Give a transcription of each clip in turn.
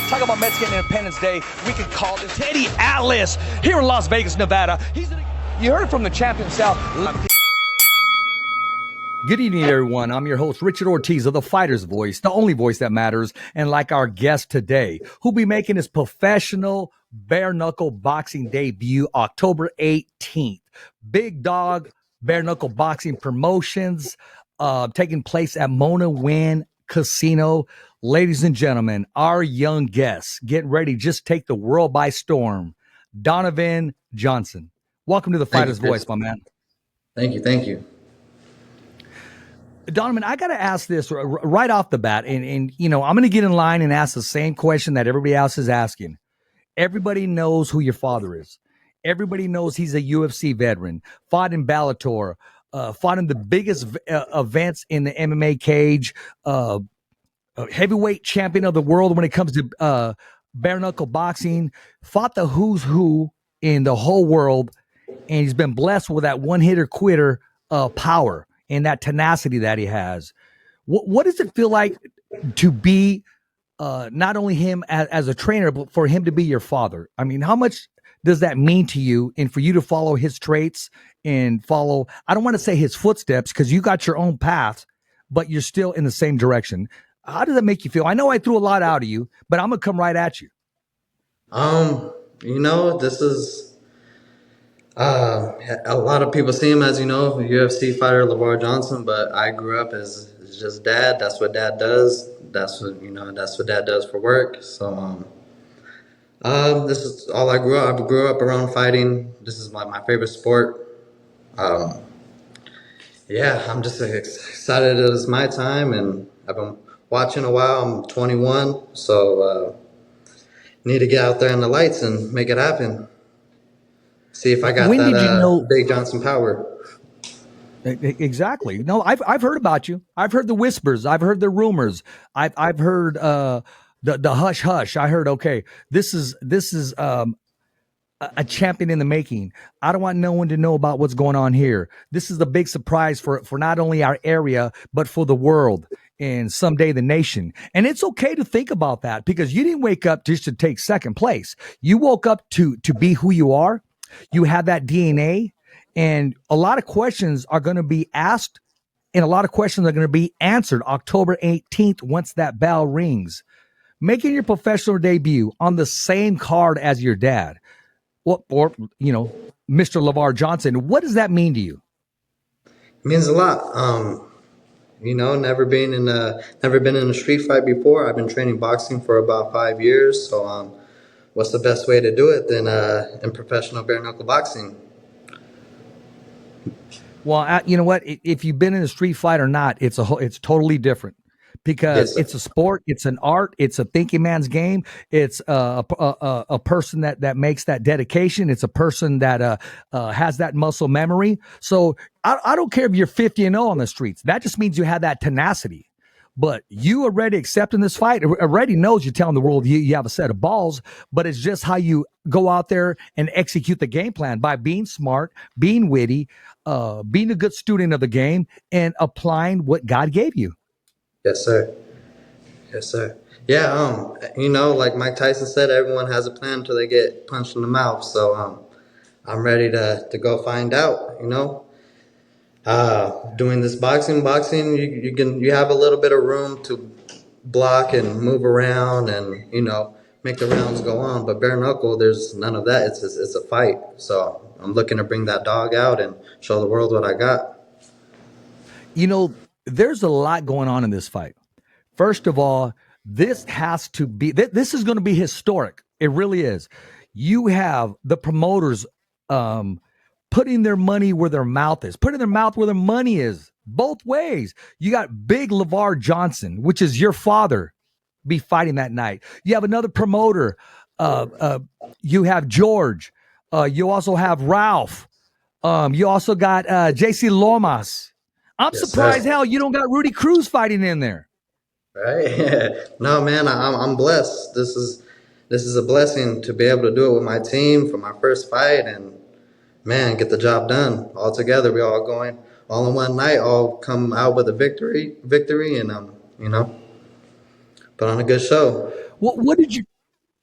Talk about Mexican Independence Day. We could call this Teddy Atlas here in Las Vegas, Nevada. You heard from the champion himself. Good evening, everyone. I'm your host, Richard Ortiz of The Fighter's Voice, the only voice that matters. And like our guest today, who'll be making his professional bare knuckle boxing debut October 18th. Big Dog Bare Knuckle Boxing Promotions taking place at Mona Wynn Casino. Ladies and gentlemen, our young guest, get ready, just take the world by storm. Donovan Johnson. Welcome to The Fighter's Voice, my man. Thank you. Thank you. Donovan, I got to ask this right off the bat, and you know, I'm going to get in line and ask the same question that everybody else is asking. Everybody knows who your father is. Everybody knows he's a UFC veteran, fought in Bellator, fought in the biggest events in the MMA cage, heavyweight champion of the world when it comes to bare knuckle boxing, fought the who's who in the whole world, and he's been blessed with that one hitter quitter power and that tenacity that he has. What does it feel like to be not only him as a trainer, but for him to be your father? I mean, how much does that mean to you, and for you to follow his traits and follow, I don't want to say his footsteps, because you got your own path, but you're still in the same direction. How does that make you feel? I know I threw a lot out of you, but I'm going to come right at you. You know, this is a lot of people see him as, you know, a UFC fighter, LeVar Johnson, but I grew up as just dad. That's what dad does. That's what dad does for work. So, this is all I grew up. I grew up around fighting. This is my favorite sport. Yeah, I'm just excited that it's my time, and I've been watching a while. I'm 21, so need to get out there in the lights and make it happen. See if I got that Big Johnson power. Exactly. No, I've heard about you. I've heard the whispers. I've heard the rumors. I've heard the hush hush. I heard, okay, this is a champion in the making. I don't want no one to know about what's going on here. This is the big surprise for not only our area, but for the world and someday the nation. And it's okay to think about that, because you didn't wake up just to take second place. You woke up to be who you are. You have that DNA, and a lot of questions are going to be asked, and a lot of questions are going to be answered October 18th once that bell rings. Making your professional debut on the same card as your dad, or you know, Mr. LeVar Johnson. What does that mean to you? It means a lot. You know, never been in a street fight before. I've been training boxing for about 5 years. So, what's the best way to do it than in professional bare knuckle boxing? Well, you know what? If you've been in a street fight or not, it's totally different, because it's a sport, it's an art, it's a thinking man's game. It's a person that makes that dedication. It's a person that has that muscle memory. So I don't care if you're 50-0 on the streets. That just means you have that tenacity. But you already accepting this fight, already knows you're telling the world you have a set of balls, but it's just how you go out there and execute the game plan by being smart, being witty, being a good student of the game, and applying what God gave you. Yes, sir. Yes, sir. Yeah, you know, like Mike Tyson said, everyone has a plan until they get punched in the mouth. So, I'm ready to go find out, you know. Doing this boxing, you have a little bit of room to block and move around and, you know, make the rounds go on. But bare knuckle, there's none of that. It's a fight. So I'm looking to bring that dog out and show the world what I got. You know, there's a lot going on in this fight. First of all, this has to be, this is going to be historic. It really is. You have the promoters putting their money where their mouth is, putting their mouth where their money is, both ways. You got big LeVar Johnson, which is your father, be fighting that night. You have another promoter. You have George. You also have Ralph. You also got JC Lomas. I'm surprised, hell, you don't got Rudy Cruz fighting in there. Right? No, man, I'm blessed. This is a blessing to be able to do it with my team for my first fight, and man, get the job done all together. We all going all in one night, all come out with a victory, and you know, put on a good show. What did you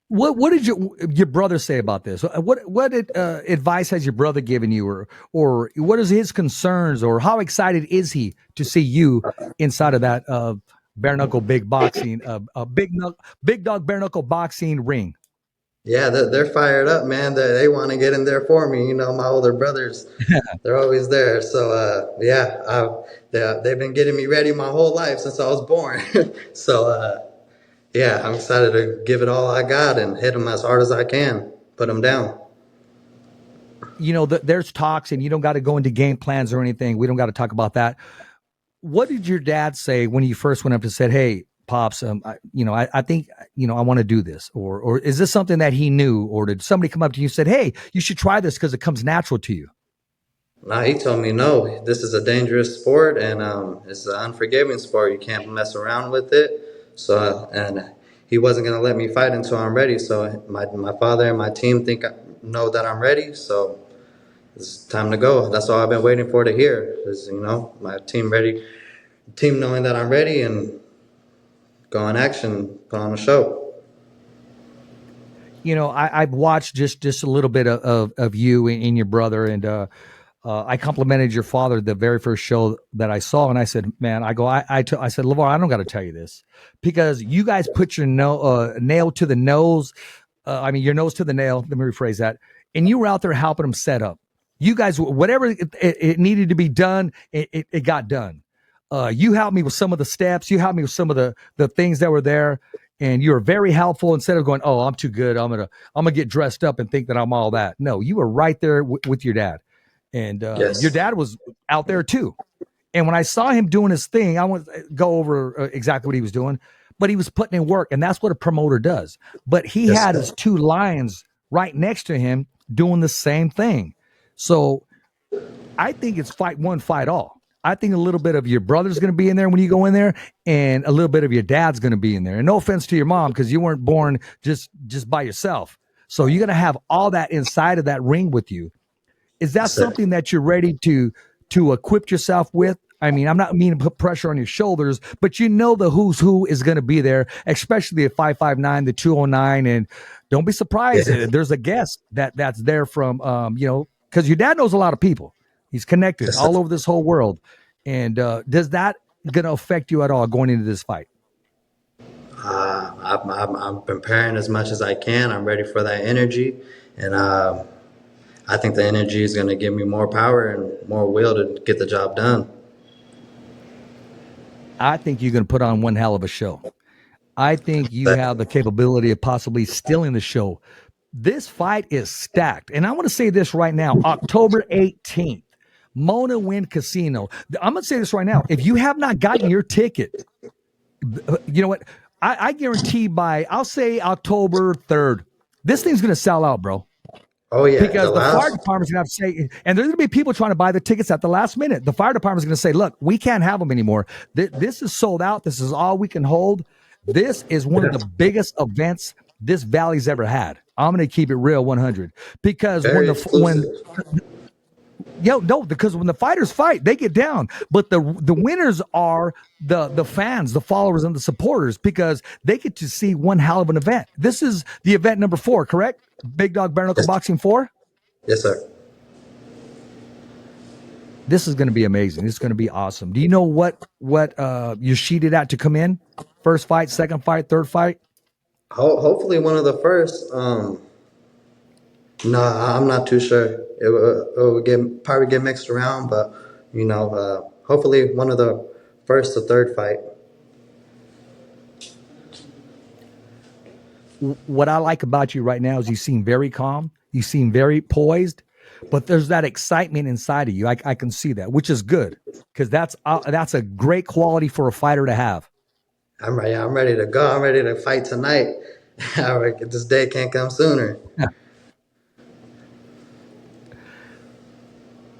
what did your brother say about this? What advice has your brother given you, or what is his concerns, or how excited is he to see you inside of that bare knuckle big boxing, big dog bare knuckle boxing ring? Yeah, they're fired up, man. They want to get in there for me. You know, my older brothers, they're always there. So yeah, they've been getting me ready my whole life since I was born. So yeah, I'm excited to give it all I got and hit them as hard as I can, put them down. You know, there's talks, and you don't got to go into game plans or anything. We don't got to talk about that. What did your dad say when you first went up and said, "Hey, pops, I think, I want to do this," or is this something that he knew, or did somebody come up to you and said, "Hey, you should try this because it comes natural to you"? Nah, he told me no. This is a dangerous sport, and it's an unforgiving sport. You can't mess around with it. So, and he wasn't gonna let me fight until I'm ready. So my father and my team know that I'm ready. So it's time to go. That's all I've been waiting for to hear. Is my team ready, team knowing that I'm ready and go in action, put on a show. I've watched just a little bit of you and your brother, and I complimented your father the very first show that I saw, and I said, "Man, I said, LeVar, I don't got to tell you this because you guys put your nail to the nose. Your nose to the nail. Let me rephrase that. And you were out there helping them set up. You guys, whatever it needed to be done, it got done. You helped me with some of the steps. You helped me with some of the things that were there." And you were very helpful. Instead of going, "Oh, I'm too good. I'm gonna get dressed up and think that I'm all that." No, you were right there with your dad, and your Yes, dad was out there too. And when I saw him doing his thing, I won't go over exactly what he was doing, but he was putting in work, and that's what a promoter does. But he yes, had sir. his two lions right next to him doing the same thing. So I think it's fight one, fight all. I think a little bit of your brother's going to be in there when you go in there, and a little bit of your dad's going to be in there. And no offense to your mom, because you weren't born just by yourself. So you're going to have all that inside of that ring with you. Is that Yes, sir. something that you're ready to equip yourself with? I mean, I'm not meaning to put pressure on your shoulders, but you know the who's who is going to be there, especially at 559, the 209, and don't be surprised. Yeah. There's a guest that's there from because your dad knows a lot of people. He's connected Yes, sir. all over this whole world. And does that going to affect you at all going into this fight? I'm preparing as much as I can. I'm ready for that energy, and I think the energy is going to give me more power and more will to get the job done. I think you're going to put on one hell of a show. I think you But, have the capability of possibly stealing the show. This fight is stacked. And I want to say this right now, October 18th, Mona Win Casino. I'm going to say this right now. If you have not gotten your ticket, you know what? I guarantee I'll say October 3rd, this thing's going to sell out, bro. oh yeah, the Because the fire last. department's gonna have to say, and there's gonna be people trying to buy the tickets at the last minute. The fire department's gonna say, "Look, we can't have them anymore. This is sold out. This is all we can hold. This is one of the biggest events this valley's ever had." I'm gonna keep it real, 100, because Very exclusive. because when the fighters fight, they get down. But the winners are the fans, the followers, and the supporters because they get to see one hell of an event. This is the event number 4, correct? Big Dog Bare Knuckle Yes, Boxing 4. yes, sir. This is going to be amazing. This is going to be awesome. Do you know what you're sheeted at to come in? First fight, second fight, third fight? Hopefully one of the first. No, I'm not too sure. It will probably get mixed around, but hopefully one of the first or third fight. What I like about you right now is you seem very calm. You seem very poised, but there's that excitement inside of you. I can see that, which is good because that's a great quality for a fighter to have. I'm ready. I'm ready to go. I'm ready to fight tonight. This day can't come sooner.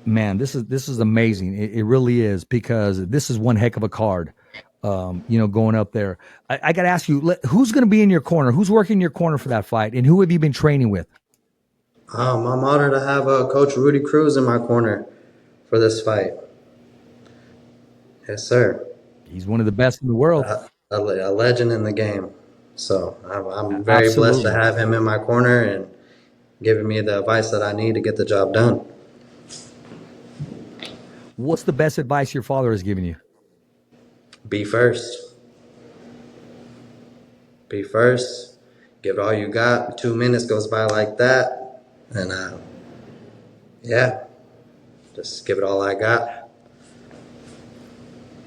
Man, this is amazing. It really is because this is one heck of a card. Going up there. I got to ask you, who's going to be in your corner? Who's working in your corner for that fight, and who have you been training with? I'm honored to have Coach Rudy Cruz in my corner for this fight. Yes, sir. He's one of the best in the world. A legend in the game. So I'm very blessed to Absolutely. have him in my corner and giving me the advice that I need to get the job done. What's the best advice your father has given you? Be first. Be first. Give it all you got. 2 minutes goes by like that, and yeah, just give it all I got.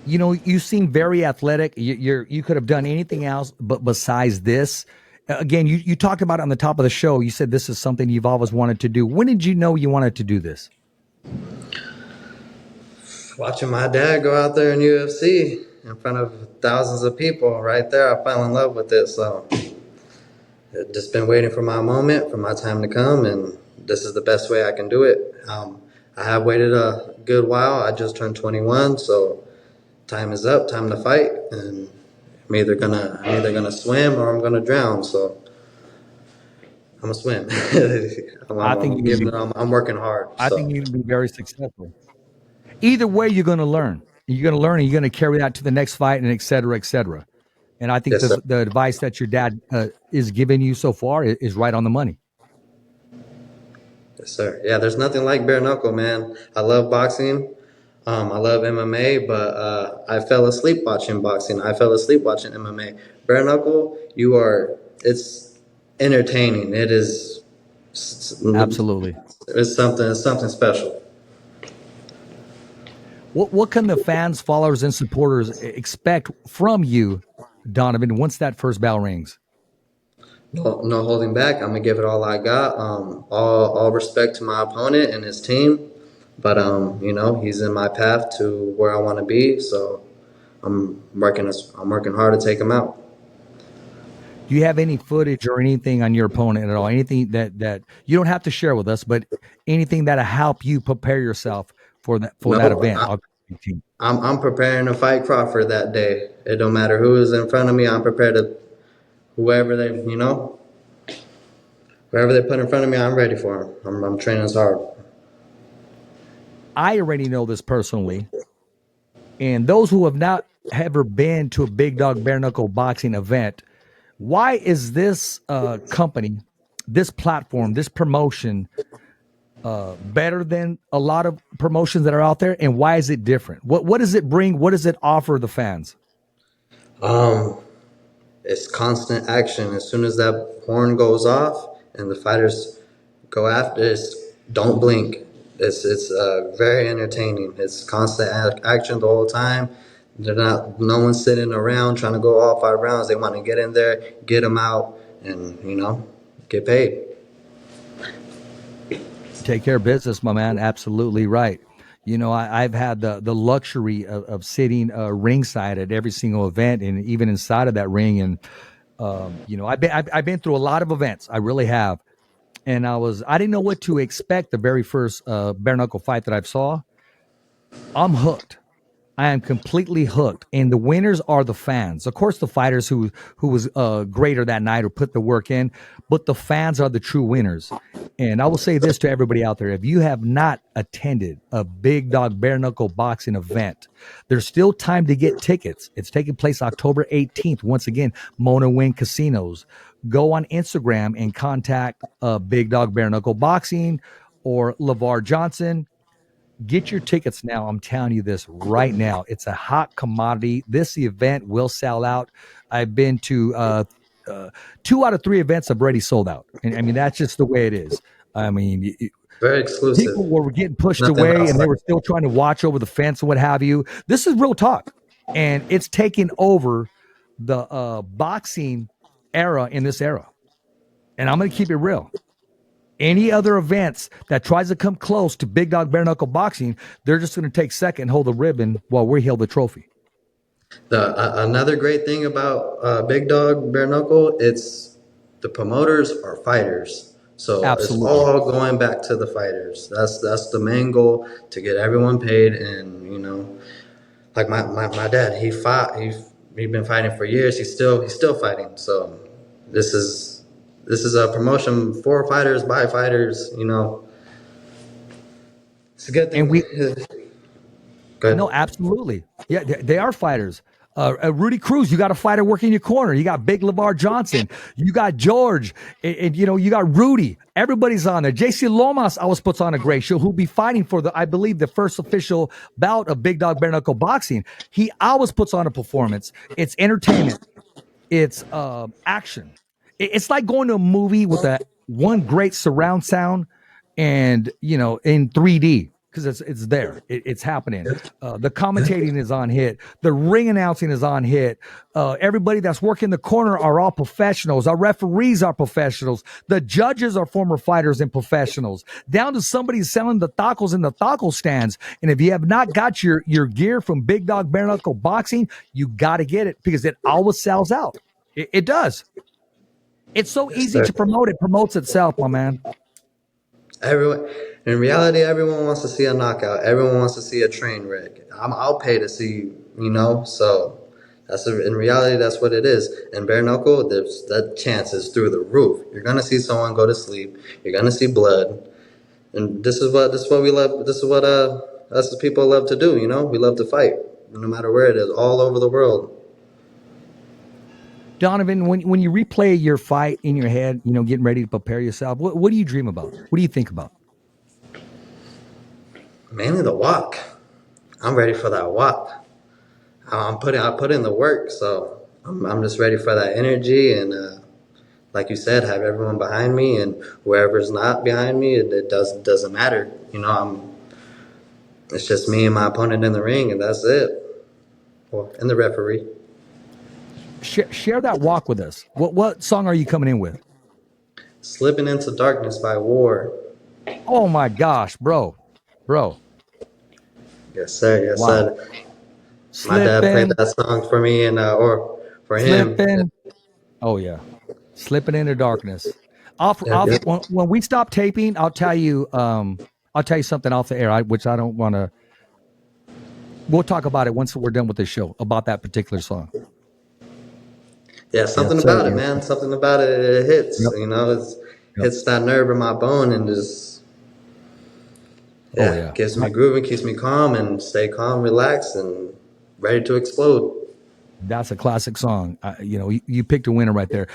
You know, you seem very athletic. You could have done anything else, but besides this, again, you talked about it on the top of the show. You said this is something you've always wanted to do. When did you know you wanted to do this? Watching my dad go out there in UFC in front of thousands of people, right there, I fell in love with it. So just been waiting for my moment, for my time to come, and this is the best way I can do it. I have waited a good while. I just turned 21, so time is up, time to fight, and I'm either gonna swim or I'm gonna drown. So I'm gonna swim. I think you can be. I'm working hard. I think So you can be very successful. Either way, you're going to learn. You're going to learn, and you're going to carry that to the next fight, and et cetera, et cetera. And I think yes, sir. the advice that your dad is giving you so far is right on the money. Yes, sir. Yeah, there's nothing like bare knuckle, man. I love boxing. I love MMA, but I fell asleep watching boxing. I fell asleep watching MMA. Bare knuckle, it's entertaining. It is, Absolutely. it's something special. What can the fans, followers, and supporters expect from you, Donovan, once that first bell rings? No, no holding back. I'm gonna give it all I got. All respect to my opponent and his team, but he's in my path to where I want to be. So I'm working hard to take him out. Do you have any footage or anything on your opponent at all? Anything that you don't have to share with us, but anything that'll help you prepare yourself for that No, event? I'm preparing to fight Crawford that day. It don't matter who is in front of me. I'm prepared to whoever whoever they put in front of me. I'm ready for him. I'm training as hard. I already know this personally, and those who have not ever been to a big dog bare knuckle boxing event, why is this company, this platform, this promotion better than a lot of promotions that are out there, and why is it different? What does it bring? What does it offer the fans? Um, it's constant action. As soon as that horn goes off and the fighters go after it, don't blink. It's very entertaining. It's constant action the whole time. No one's sitting around trying to go all 5 rounds. They want to get in there, get them out, and get paid. Take care of business, my man. Absolutely right. You know, I've had the luxury of sitting ringside at every single event, and even inside of that ring. And I've been through a lot of events. I really have. And I didn't know what to expect the very first bare knuckle fight that I saw. I'm hooked. I am completely hooked, and the winners are the fans. Of course, the fighters who was greater that night or put the work in, but the fans are the true winners. And I will say this to everybody out there: if you have not attended a big dog bare knuckle boxing event, there's still time to get tickets. It's taking place October 18th. Once again, Mona Wing Casinos. Go on Instagram and contact Big Dog Bare Knuckle Boxing or LeVar Johnson. Get your tickets now. I'm telling you this right now. It's a hot commodity. This event will sell out. I've been to 2 out of 3 events have already sold out. And I mean, that's just the way it is. I mean, Very exclusive. people were getting pushed Nothing away and they outside. were still trying to watch over the fence and what have you. This is real talk. And it's taking over the boxing era in this era. And I'm going to keep it real. Any other events that tries to come close to big dog bare knuckle boxing, they're just going to take second, hold the ribbon while we hold the trophy. Another great thing about Big Dog Bare Knuckle, it's the promoters are fighters. So it's Absolutely. all going back to the fighters. That's the main goal, to get everyone paid. And like my dad, he fought. He's been fighting for years. He's still fighting. So this is a promotion for fighters by fighters. It's a good thing. And we Good. no, absolutely. Yeah, they are fighters. Rudy Cruz, you got a fighter working your corner. You got Big LeVar Johnson. You got George. And you got Rudy. Everybody's on there. JC Lomas always puts on a great show, who'll be fighting for I believe, the first official bout of Big Dog Bare Knuckle boxing. He always puts on a performance. It's entertainment. It's action. It's like going to a movie with one great surround sound and, in 3D. Because it's there, it's happening. The commentating is on hit. The ring announcing is on hit. Everybody that's working the corner are all professionals. Our referees are professionals. The judges are former fighters and professionals. Down to somebody selling the tacos in the taco stands. And if you have not got your gear from Big Dog Bare Knuckle Boxing, you got to get it because it always sells out. It does. It's so easy to promote. It promotes itself, my man. In reality, everyone wants to see a knockout. Everyone wants to see a train wreck. I'll pay to see, So in reality, that's what it is. In bare knuckle, that chance is through the roof. You're gonna see someone go to sleep. You're gonna see blood, and this is what we love. This is what us as people love to do. We love to fight, no matter where it is, all over the world. Donovan, when you replay your fight in your head, getting ready to prepare yourself, what do you dream about? What do you think about? Mainly the walk. I'm ready for that walk. I put in the work, so I'm just ready for that energy and, like you said, have everyone behind me, and whoever's not behind me, it doesn't matter. It's just me and my opponent in the ring, and that's it. Well, and the referee. Share that walk with us. What song are you coming in with? Slipping Into Darkness by War. Oh my gosh, bro. Yes, sir. Yes, wow. Sir. My dad played that song for me or for him. Oh yeah, Slipping Into Darkness. When we stop taping, I'll tell you something off the air, which I don't want to. We'll talk about it once we're done with the show about that particular song. Yeah, something about it, man. Something about it hits. Yep. Hits that nerve in my bone and just. Yeah, keeps me grooving, keeps me calm, and stay calm, relaxed, and ready to explode. That's a classic song. You picked a winner right there.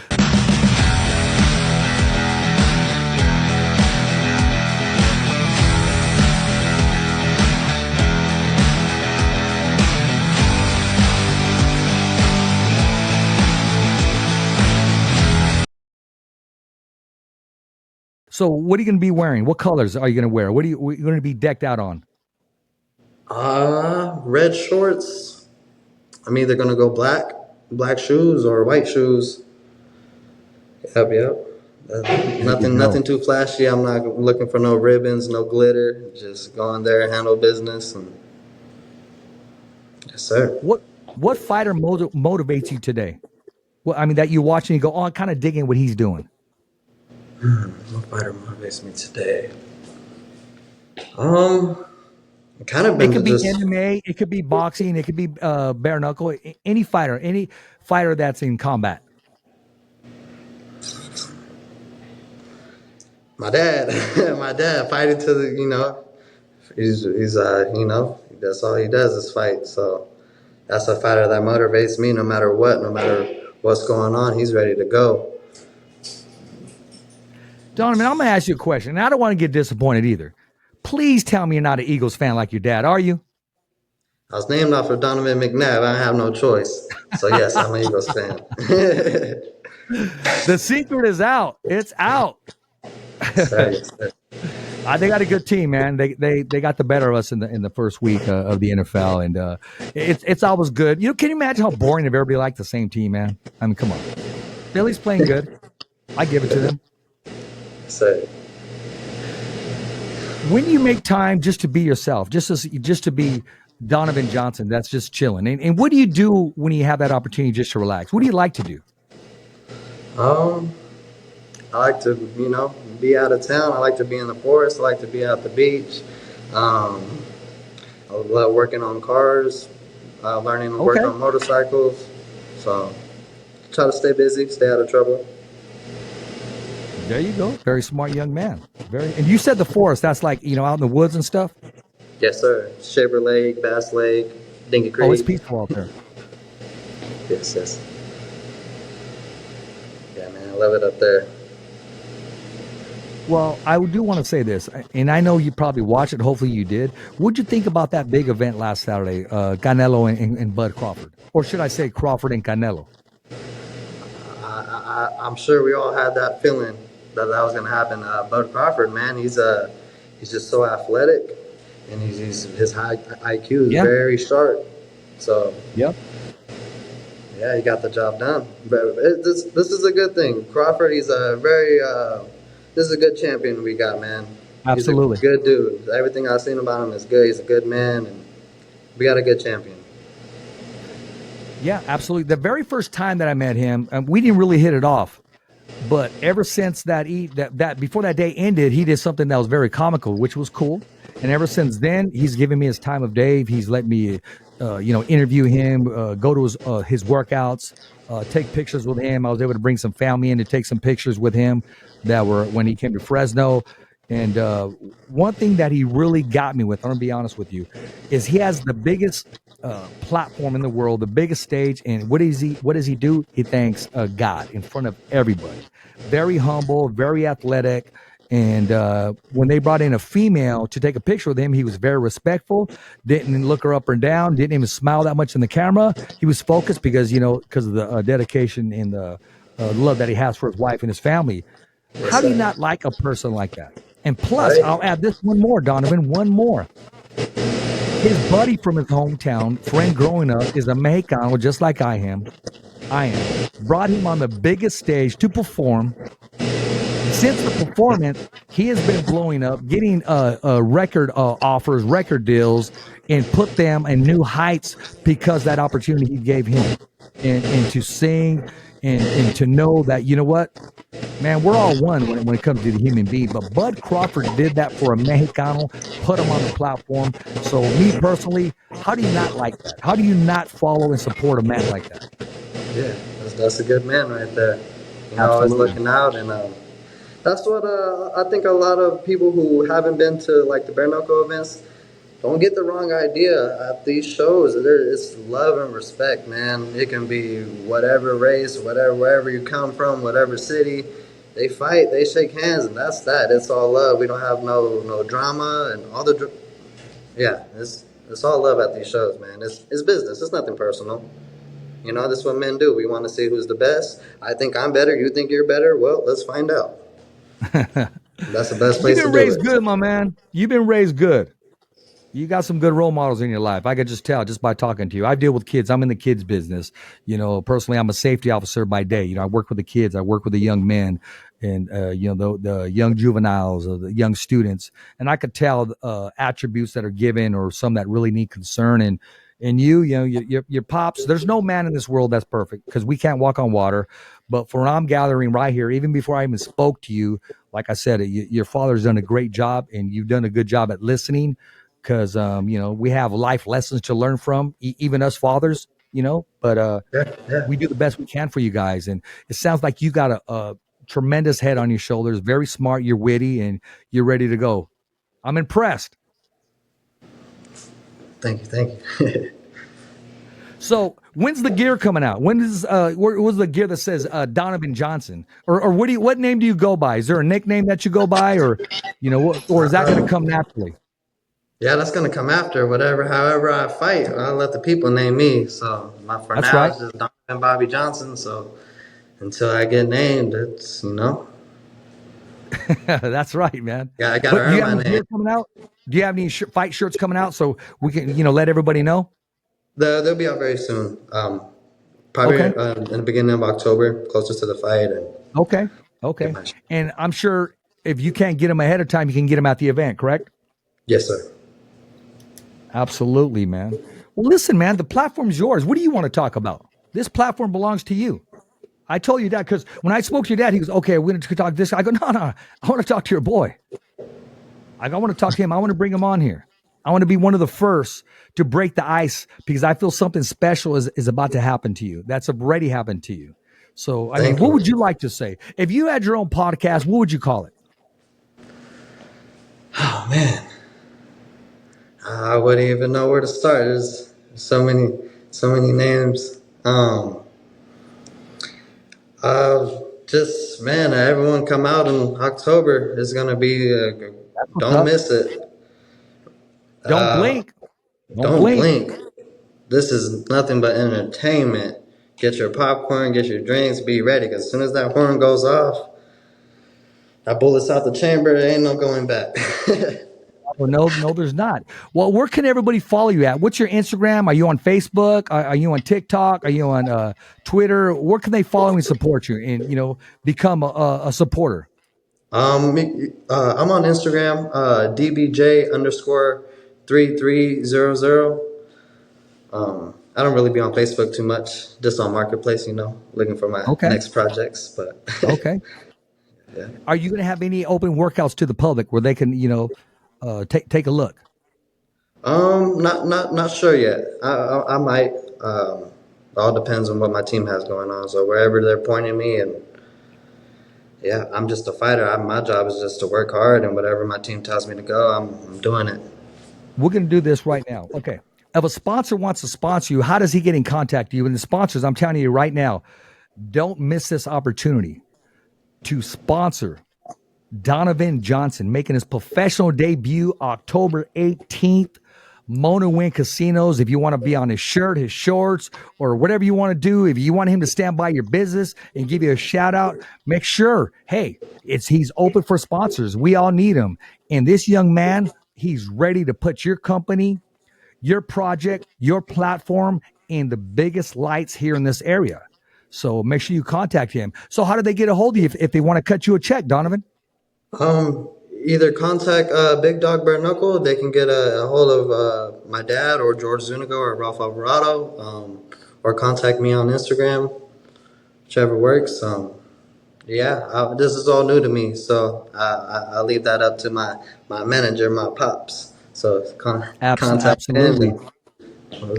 So what are you going to be wearing? What colors are you going to wear? What are you going to be decked out on? Red shorts. I'm either going to go black shoes or white shoes. Yep. Nothing too flashy. I'm not looking for no ribbons, no glitter. Just go in there, handle business. And yes, sir. What fighter motivates you today? Well, that you watch and you go, oh, I'm kind of digging what he's doing. What fighter motivates me today? Kind of been. It could be MMA. It could be boxing. It could be bare knuckle. Any fighter that's in combat. My dad fighting to the. He's that's all he does is fight. So that's a fighter that motivates me. No matter what's going on, he's ready to go. Donovan, I'm going to ask you a question, and I don't want to get disappointed either. Please tell me you're not an Eagles fan like your dad, are you? I was named after Donovan McNabb. I have no choice. So, yes, I'm an Eagles fan. The secret is out. It's out. Sorry. They got a good team, man. They got the better of us in the first week of the NFL, and it's always good. Can you imagine how boring if everybody liked the same team, man? Come on. Philly's playing good. I give it to them. Say. When you make time just to be yourself, just to be Donovan Johnson, that's just chilling. And what do you do when you have that opportunity just to relax? What do you like to do? I like to, be out of town. I like to be in the forest. I like to be at the beach. I love working on cars, learning to work on motorcycles. So try to stay busy, stay out of trouble. There you go. Very smart young man. And you said the forest. That's like, out in the woods and stuff? Yes, sir. Shaver Lake, Bass Lake, Dinky Creek. Oh, it's peaceful out there. Yes, yes. Yeah, man, I love it up there. Well, I do want to say this, and I know you probably watched it. Hopefully, you did. What'd you think about that big event last Saturday, Canelo and Bud Crawford, or should I say Crawford and Canelo? I'm sure we all had that feeling that that was going to happen. Bud Crawford, man, he's just so athletic, and his high IQ is Yeah. very sharp. So Yep. yeah, he got the job done. But this is a good thing. Crawford, he's a very this is a good champion we got, man. He's a Absolutely. good dude. Everything I've seen about him is good. He's a good man, and we got a good champion. Yeah, absolutely. The very first time that I met him, we didn't really hit it off. But ever since that before that day ended, he did something that was very comical, which was cool. And ever since then, he's given me his time of day. He's let me, interview him, go to his workouts, take pictures with him. I was able to bring some family in to take some pictures with him that were when he came to Fresno. And one thing that he really got me with, I'm gonna be honest with you, is he has the biggest platform in the world, the biggest stage. And what does he do? He thanks God in front of everybody. Very humble, very athletic. And when they brought in a female to take a picture with him, he was very respectful, didn't look her up or down, didn't even smile that much in the camera. He was focused because of the dedication and the love that he has for his wife and his family. Yes, How do you sir. not like a person like that? And plus, Right? I'll add this one more, Donovan, one more. His buddy from his hometown, friend growing up, is a Mexicano just like I am. Brought him on the biggest stage to perform. Since the performance, he has been blowing up, getting record offers, record deals, and put them in new heights because that opportunity he gave him, and to sing and to know that, you know what, man, we're all one when it comes to the human being. But Bud Crawford did that for a Mexicano, put him on the platform. So me personally, how do you not like that? How do you not follow and support a man like that? Yeah, that's a good man right there. Always Absolutely. looking out, and that's what I think a lot of people who haven't been to like the bare knuckle events don't get the wrong idea. At these shows, it's love and respect, man. It can be whatever race, whatever wherever you come from, whatever city. They fight, they shake hands, and that's that. It's all love. We don't have no drama and all the yeah. It's all love at these shows, man. It's business. It's nothing personal. That's what men do. We want to see who's the best. I think I'm better. You think you're better. Well, let's find out. That's the best You've place to been do raised it. good, my man. You've been raised good. You got some good role models in your life. I could just tell just by talking to you. I deal with kids. I'm in the kids business. Personally, I'm a safety officer by day. I work with the kids. I work with the young men and, the young juveniles or the young students. And I could tell attributes that are given or some that really need concern. And your pops, there's no man in this world that's perfect because we can't walk on water. But for what I'm gathering right here, even before I even spoke to you, like I said, your father's done a great job and you've done a good job at listening because we have life lessons to learn from, even us fathers, but Yeah, yeah. we do the best we can for you guys. And it sounds like you got a tremendous head on your shoulders, very smart, you're witty, and you're ready to go. I'm impressed. Thank you. So when's the gear coming out? When is what's the gear that says Donovan Johnson? Or what name do you go by? Is there a nickname that you go by, or is that going to come naturally? Yeah, that's gonna come after whatever. However, I fight, I'll let the people name me. So, for That's now, right. it's just Donovan Bobby Johnson. So, until I get named, That's right, man. yeah, I gotta But do you earn have my any name. gear coming out? Do you have any fight shirts coming out so we can, let everybody know? They'll be out very soon. Probably Okay. in the beginning of October, closer to the fight, and Okay. get Okay. my. And I'm sure if you can't get them ahead of time, you can get them at the event, correct? Yes, sir. Absolutely, man. Well, listen, man, the platform's yours. What do you want to talk about? This platform belongs to you. I told you that because when I spoke to your dad, he goes, okay, we're going to talk this. I go, no, I want to talk to your boy. I want to talk to him. I want to bring him on here. I want to be one of the first to break the ice because I feel something special is about to happen to you. That's already happened to you. So, I mean, Thank what you. would you like to say? If you had your own podcast, what would you call it? Oh man, I wouldn't even know where to start. There's so many names. Um, just man, everyone come out in October. It's gonna be. That's what's Don't up. miss it. Don't Uh, blink. Don't don't blink. blink. This is nothing but entertainment. Get your popcorn, get your drinks, be ready. Cause as soon as that horn goes off, that bullet's out the chamber. There ain't no going back. Well, no, there's not. Well, where can everybody follow you at? What's your Instagram? Are you on Facebook? Are you on TikTok? Are you on Twitter? Where can they follow and support you and become a supporter? I'm on Instagram, DBJ underscore 3300. I don't really be on Facebook too much, just on Marketplace, looking for my Okay. next projects. But Okay. yeah. Are you going to have any open workouts to the public where they can, take a look? Not sure yet. I might. All depends on what my team has going on. So wherever they're pointing me, and yeah, I'm just a fighter. My job is just to work hard, and whatever my team tells me to go, I'm doing it. We're going to do this right now. Okay. If a sponsor wants to sponsor you, how does he get in contact with you? And the sponsors, I'm telling you right now, don't miss this opportunity to sponsor Donovan Johnson, making his professional debut October 18th. Mona Win Casinos. If you want to be on his shirt, his shorts, or whatever you want to do, if you want him to stand by your business and give you a shout out, make sure, hey, he's open for sponsors. We all need him. And this young man, he's ready to put your company, your project, your platform in the biggest lights here in this area. So make sure you contact him. So how do they get a hold of you if they want to cut you a check, Donovan? Um, Either contact Big Dog Bare Knuckle. They can get a hold of my dad or George Zuniga or Ralph Alvarado, or contact me on Instagram, whichever works. Yeah, this is all new to me, so I'll leave that up to my manager, my pops. So contact him, Absolutely.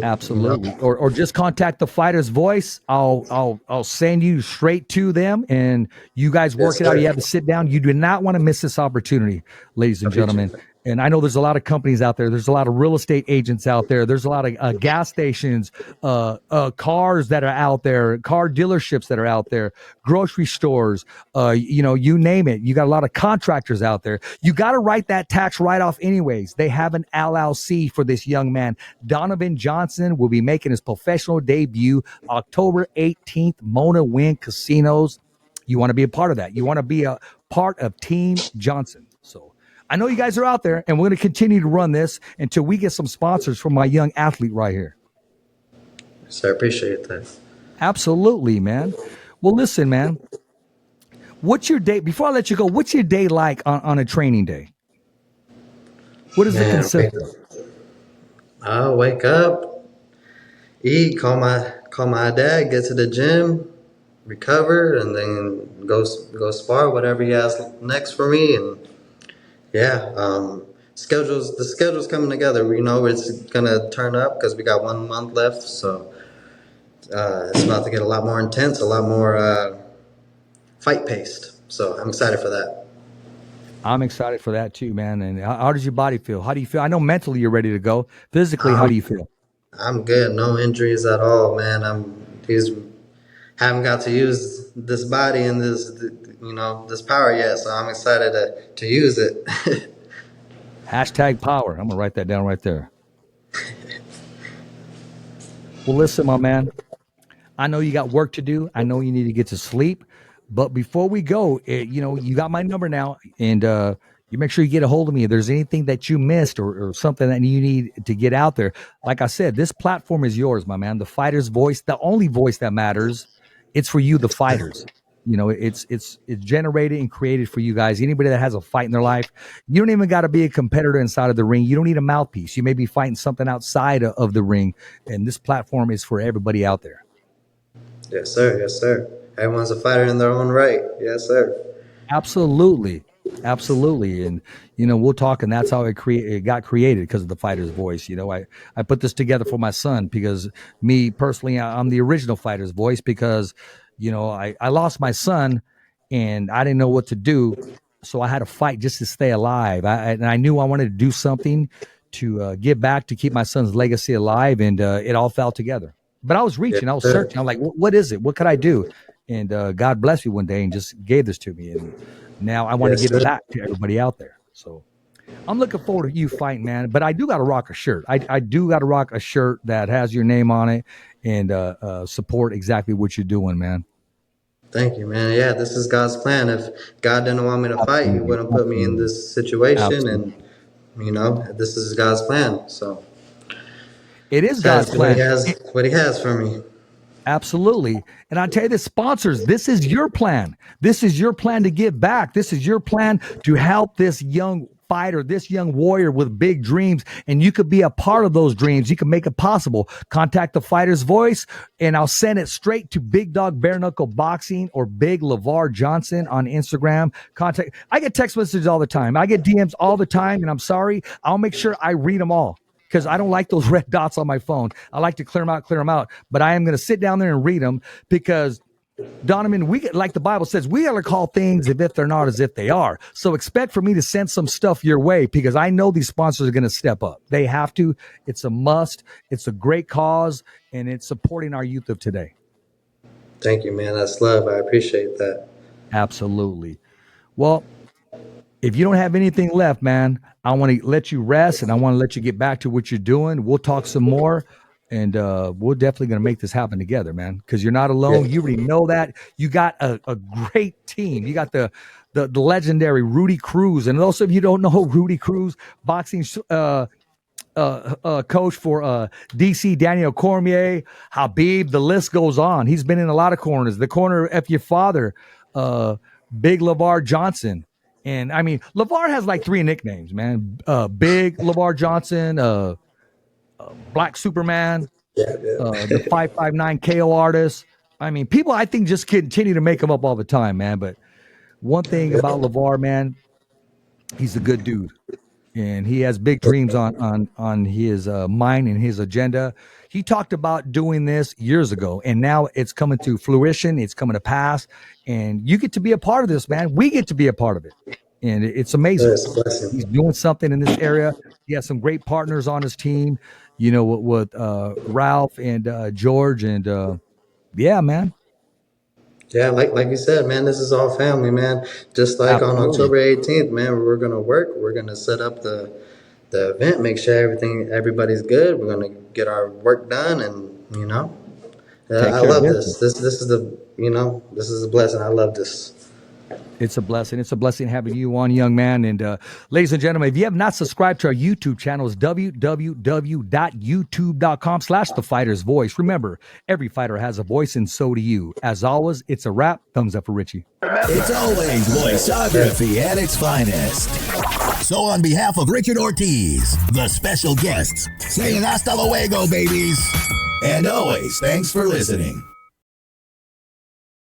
Absolutely. Or just contact the Fighter's Voice. I'll send you straight to them and you guys work Yes, it out. sir. You have to sit down. You do not want to miss this opportunity, ladies and gentlemen. And I know there's a lot of companies out there. There's a lot of real estate agents out there. There's a lot of gas stations, cars that are out there, car dealerships that are out there, grocery stores, you name it. You got a lot of contractors out there. You got to write that tax write-off anyways. They have an LLC for this young man. Donovan Johnson will be making his professional debut October 18th, Mona Win Casinos. You want to be a part of that. You want to be a part of Team Johnson. So I know you guys are out there, and we're going to continue to run this until we get some sponsors from my young athlete right here. So I appreciate that. Absolutely, man. Well, listen, man. What's your day? Before I let you go, what's your day like on a training day? What does it consist of? I'll wake up, eat, call my dad, get to the gym, recover, and then go spar whatever he has next for me. And yeah, the schedule's coming together. We know it's gonna turn up because we got 1 month left, so it's about to get a lot more intense, a lot more fight paced. So I'm excited for that. I'm excited for that too, man. And how does your body feel? How do you feel? I know mentally you're ready to go. Physically, how do you feel? I'm good, no injuries at all, man. He's haven't got to use this body and this power yet, so I'm excited to use it. Hashtag power. I'm gonna write that down right there. Well, listen, my man. I know you got work to do. I know you need to get to sleep. But before we go, you got my number now, and you make sure you get a hold of me. If there's anything that you missed or something that you need to get out there, like I said, this platform is yours, my man. The Fighter's Voice, the only voice that matters. It's for you, the fighters. It's generated and created for you guys. Anybody that has a fight in their life, you don't even got to be a competitor inside of the ring. You don't need a mouthpiece. You may be fighting something outside of the ring, and this platform is for everybody out there. Yes, sir. Yes, sir. Everyone's a fighter in their own right. Yes, sir. Absolutely. And we'll talk, and that's how it got created, because of the Fighter's Voice. I put this together for my son, because me personally, I'm the original Fighter's Voice, because I lost my son and I didn't know what to do, so I had to fight just to stay alive. And I knew I wanted to do something to give back, to keep my son's legacy alive, and it all fell together. But I was reaching, I was searching. I'm like, what is it? What could I do? And God bless me one day and just gave this to me. And now I want to give it back to everybody out there. So I'm looking forward to you fighting, man. But I do got to rock a shirt. I do got to rock a shirt that has your name on it and support exactly what you're doing, man. Thank you, man. Yeah, this is God's plan. If God didn't want me to fight, He wouldn't put me in this situation. And, you know, this is God's plan. So it is God's plan. What He has for me. Absolutely. And I tell you this, sponsors, this is your plan. This is your plan to give back. This is your plan to help this young fighter, this young warrior with big dreams. And you could be a part of those dreams. You can make it possible. Contact the Fighter's Voice and I'll send it straight to Big Dog Bare Knuckle Boxing or Big LeVar Johnson on Instagram. I get text messages all the time. I get DMs all the time, and I'm sorry. I'll make sure I read them all, because I don't like those red dots on my phone. I like to clear them out. But I am going to sit down there and read them, because, Donovan, like the Bible says, we got to call things if they're not as if they are. So expect for me to send some stuff your way, because I know these sponsors are going to step up. They have to. It's a must. It's a great cause, and it's supporting our youth of today. Thank you, man. That's love. I appreciate that. Absolutely. Well, if you don't have anything left, man, I want to let you rest, and I want to let you get back to what you're doing. We'll talk some more, and we're definitely going to make this happen together, man, because you're not alone. Yeah. You already know that. You got a great team. You got the legendary Rudy Cruz. And those of you who don't know Rudy Cruz, boxing coach for DC, Daniel Cormier, Habib, the list goes on. He's been in a lot of corners. The corner of your father, Big LeVar Johnson. And I mean, LeVar has like 3 nicknames, man. Big LeVar Johnson, Black Superman, the 559 KO artist. I mean, people, I think, just continue to make them up all the time, man. But one thing about LeVar, man, he's a good dude, and he has big dreams on his mind and his agenda. He talked about doing this years ago, and now it's coming to fruition. It's coming to pass, and you get to be a part of this, man. We get to be a part of it, and it's amazing. He's doing something in this area. He has some great partners on his team, you know, with Ralph and George, and yeah, man. Yeah, like you said, man, this is all family, man. Just like Absolutely. On October 18th, man, we're gonna work. We're gonna set up the event, make sure everybody's good. We're gonna get our work done, and you know, I love this. This is this is a blessing. I love this. It's a blessing. It's a blessing having you on, young man. And ladies and gentlemen, if you have not subscribed to our YouTube channel, it's www.youtube.com/thefightersvoice. Remember, every fighter has a voice, and so do you. As always, it's a wrap. Thumbs up for Richie. It's always voiceography at its finest. So on behalf of Richard Ortiz, the special guests, saying hasta luego, babies. And always, thanks for listening.